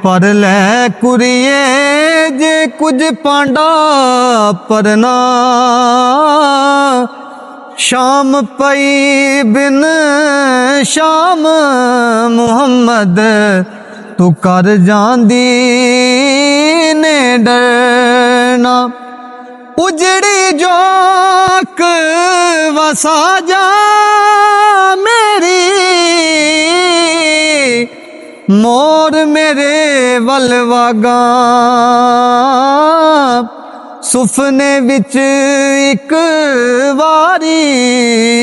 पर लै कुरिए जे कुछ पांडा परना। शाम पई बिन शाम मुहम्मद तू कर जांदी ने डरना। उजड़ी जोक वसा जा मेरी मोर मेरे वलवागा। सुफने विच एक वारी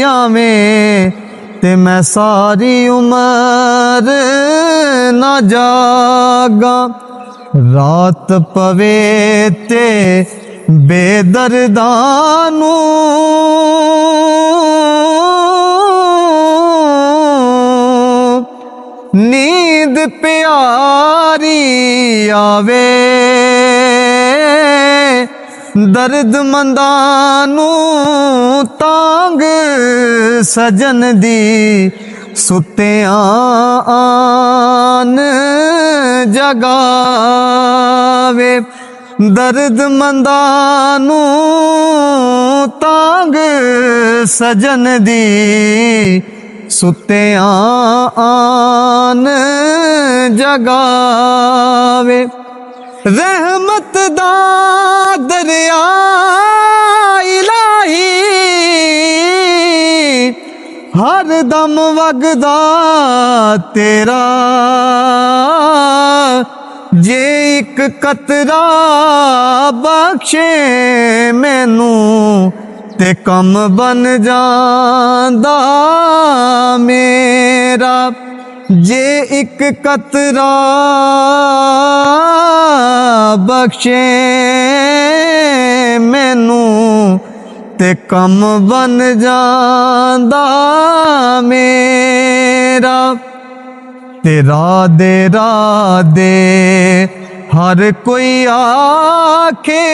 आवें ते मैं सारी उम्र ना जागा। रात पवे ते बेदर्दानू नींद प्यारी आवे। दर्द मंदानू तांग सजन दी सुत्तियां आन जगावे। दर्द मंदानू तांग सजन दी सुत्तियां आन जगावे। रहमत दा दरिया इलाही हर दम वगदा तेरा। जे एक कतरा बख्शे मैनू ते कम बन जांदा मेरा। जे एक कतरा बख्शे मैनू ते कम बन जांदा मेरा। तेरा दे राधे हर कोई आखे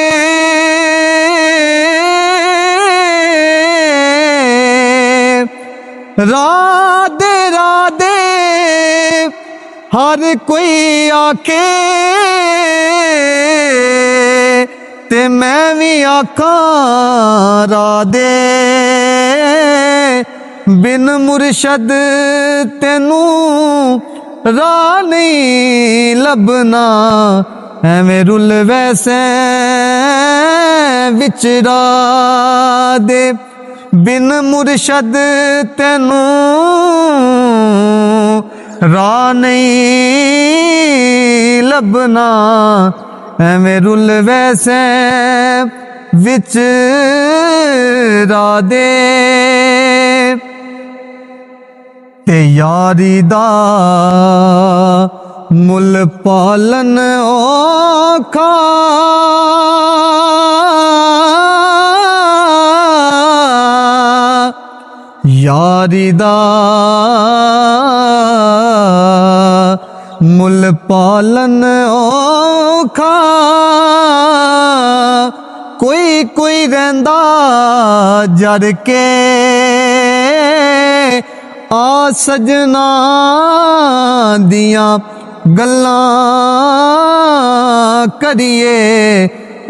राधे राधे हर कोई आखे ते मैं भी आखा राधे। बिन मुर्शद तेनू राह नहीं लभना। एवें रुल वैसे विचरा दे। बिन मुर्शद तेनू राह नहीं लभना। एवें रुल वैसे विचरा दे। ते यारी दा मुल पालन औखा। यारी दा मुल पालन औखा। कोई कोई रहिंदा जर के आ सजना दियां गल्लां करिए।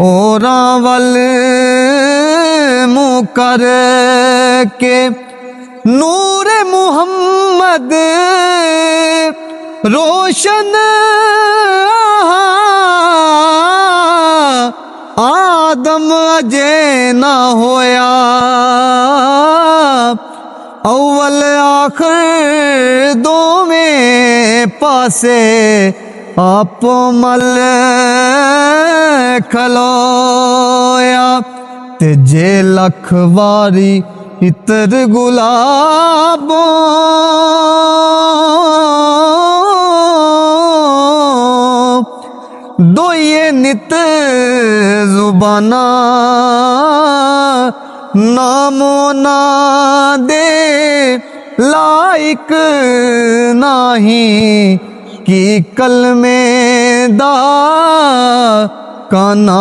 औरां वल मुँह कर के नूर मुहम्मद रोशन आदम अजे ना होया। अव्वल आखिर दोवें पासे आप मल खलोया। ते जे लख वारी इतर गुलाबों दोये नित जुबाना। नामो ना दे लाइक नाही कि कलमे दा का नाम।